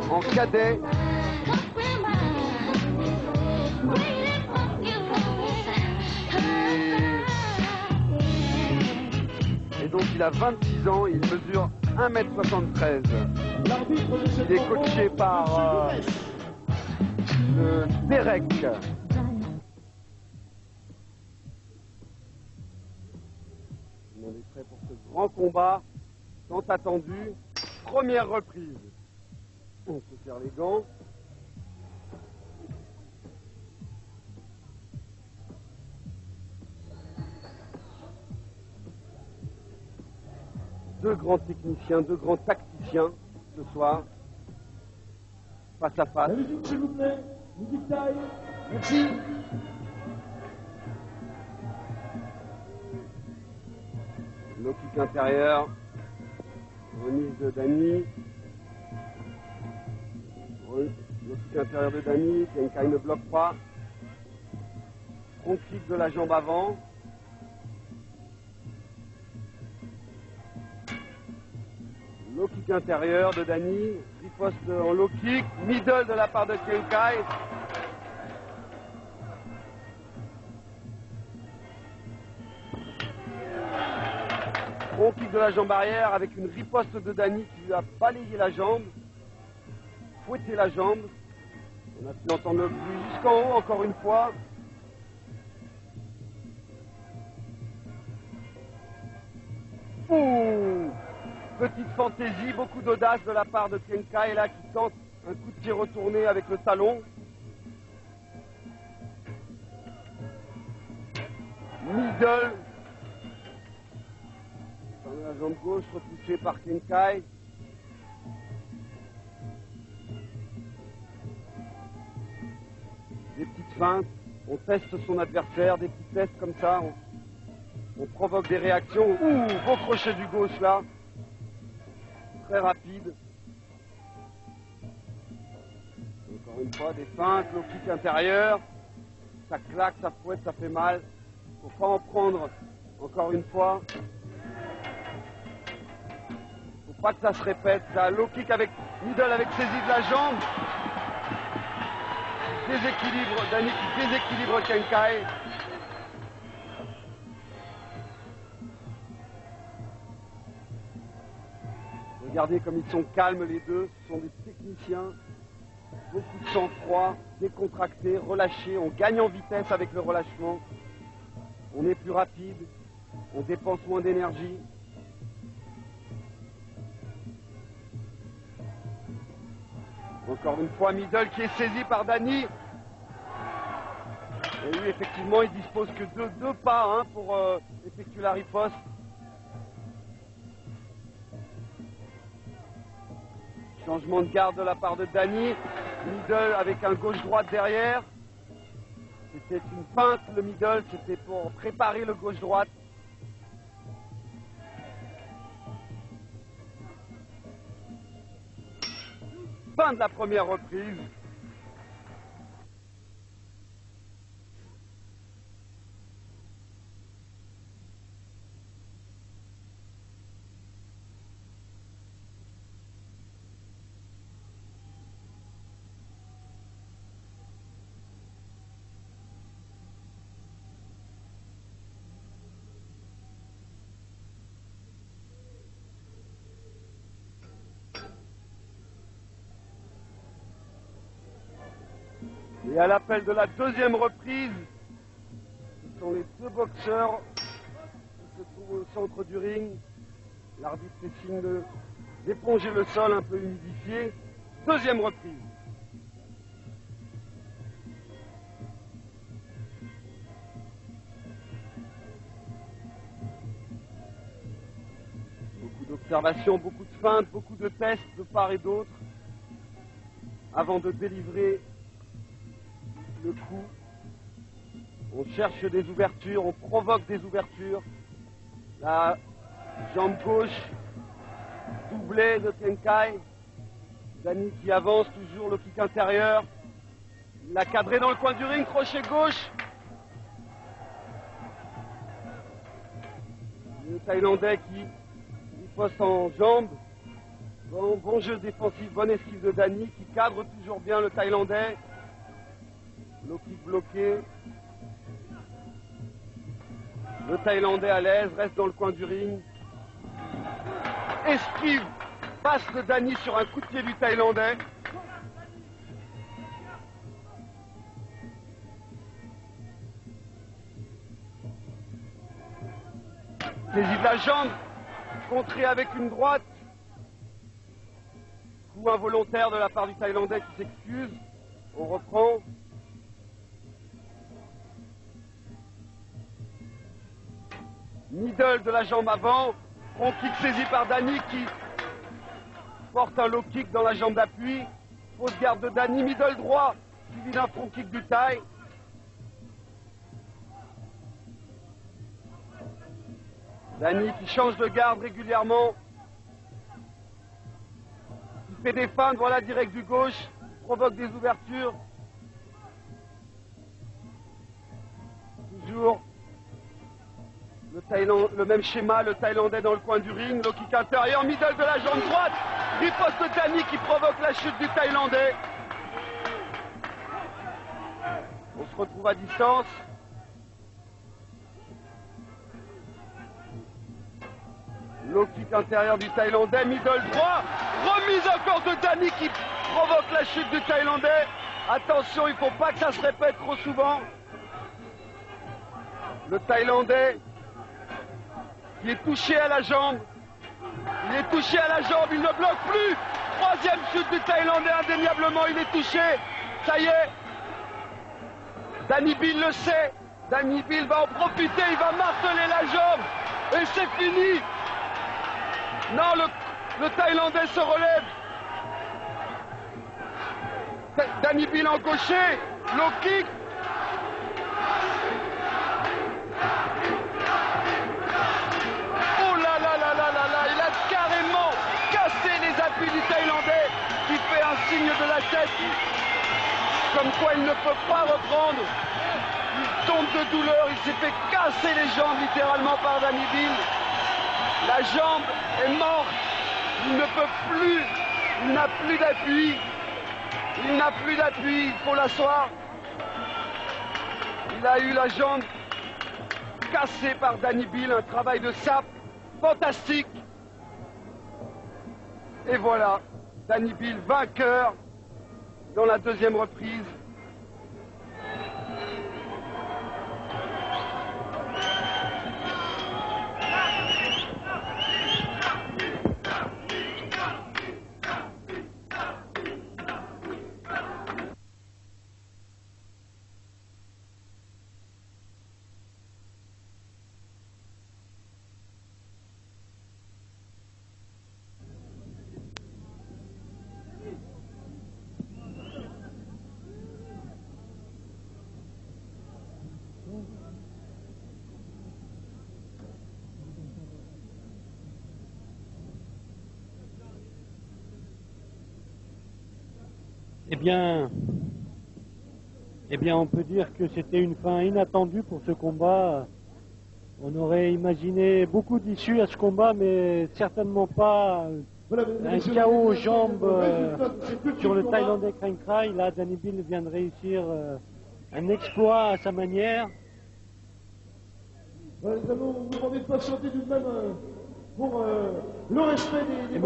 en cadet. Et donc il a 26 ans, il mesure 1m73. Il est coaché par le Derek. On est prêt pour ce grand combat tant attendu. Première reprise. On se serre les gants. Deux grands techniciens, deux grands tacticiens ce soir, face à face. La musique, s'il vous plaît. Musique taille. Merci. Low kick intérieur. Remise de Dany. Low kick intérieur de Dany. Kenkai ne bloque pas. Front kick de la jambe avant. Low kick intérieur de Dany, riposte en low kick, middle de la part de Kenkai. Front kick de la jambe arrière avec une riposte de Dany qui lui a balayé la jambe, fouetté la jambe. On a pu entendre le bruit jusqu'en haut encore une fois. Ouh! Petite fantaisie, beaucoup d'audace de la part de Kenkai, là qui tente un coup de pied retourné avec le talon. Middle. Dans la jambe gauche, repoussée par Kenkai. Des petites feintes. On teste son adversaire, des petits tests comme ça. On provoque des réactions. Ouh, beau crochet du gauche là. Très rapide. Encore une fois, des feintes, low kick intérieur. Ça claque, ça fouette, ça fait mal. Faut pas en prendre encore une fois. Faut pas que ça se répète. Ça, low kick avec middle avec saisie de la jambe. Déséquilibre, Dany qui déséquilibre Kenkai. Regardez comme ils sont calmes les deux, ce sont des techniciens, beaucoup de sang-froid, décontractés, relâchés, on gagne en vitesse avec le relâchement, on est plus rapide, on dépense moins d'énergie. Encore une fois, middle qui est saisi par Dany. Et oui, effectivement, il dispose que de deux pas pour effectuer la riposte. Changement de garde de la part de Dany. Middle avec un gauche-droite derrière. C'était une feinte, le middle, c'était pour préparer le gauche-droite. Fin de la première reprise. Et à l'appel de la deuxième reprise, ce sont les deux boxeurs qui se trouvent au centre du ring. L'arbitre fait signe d'éponger le sol un peu humidifié. Deuxième reprise. Beaucoup d'observations, beaucoup de feintes, beaucoup de tests de part et d'autre avant de délivrer le coup. On cherche des ouvertures, on provoque des ouvertures. La jambe gauche doublée de Kenkai. Dany qui avance toujours, le kick intérieur. Il l'a cadré dans le coin du ring, crochet gauche. Le Thaïlandais qui riposte en jambe. Bon jeu défensif, bonne esquive de Dany qui cadre toujours bien le Thaïlandais. Low kick bloqué. Le Thaïlandais à l'aise, reste dans le coin du ring. Esquive, passe de Dany sur un coup de pied du Thaïlandais. Saisie de la jambe, contré avec une droite. Coup involontaire de la part du Thaïlandais qui s'excuse. On reprend. Middle de la jambe avant. Front kick saisi par Dany qui porte un low kick dans la jambe d'appui. Fausse garde de Dany, middle droit, suivi d'un front kick du Thaï. Dany qui change de garde régulièrement. Il fait des feintes, voilà, direct du gauche, provoque des ouvertures. Toujours le même schéma, le Thaïlandais dans le coin du ring, low kick intérieur, middle de la jambe droite, riposte de Dany qui provoque la chute du Thaïlandais. On se retrouve à distance. Low kick intérieur du Thaïlandais, middle droit, remise encore de Dany qui provoque la chute du Thaïlandais. Attention, il ne faut pas que ça se répète trop souvent. Le Thaïlandais qui est touché à la jambe. Il est touché à la jambe, il ne bloque plus. Troisième chute du Thaïlandais, indéniablement, il est touché. Ça y est. Dany Bill le sait. Dany Bill va en profiter, il va marteler la jambe. Et c'est fini. Non, le Thaïlandais se relève. Dany Bill en gaucher. Low kick. Oh là là là là là là. Il a carrément cassé les appuis du Thaïlandais qui fait un signe de la tête. Comme quoi il ne peut pas reprendre. Il tombe de douleur. Il s'est fait casser les jambes littéralement par Dany Bill. La jambe est morte, il ne peut plus, il n'a plus d'appui, il faut l'asseoir. Il a eu la jambe cassée par Dany Bill, un travail de sape fantastique. Et voilà, Dany Bill vainqueur dans la deuxième reprise. Eh bien, on peut dire que c'était une fin inattendue pour ce combat. On aurait imaginé beaucoup d'issues à ce combat, mais certainement pas un chaos aux jambes sur le Thaïlandais Kreng Krai. Là, Dany Bill vient de réussir un exploit à sa manière. Nous allons vous demander de patienter tout de même pour le respect des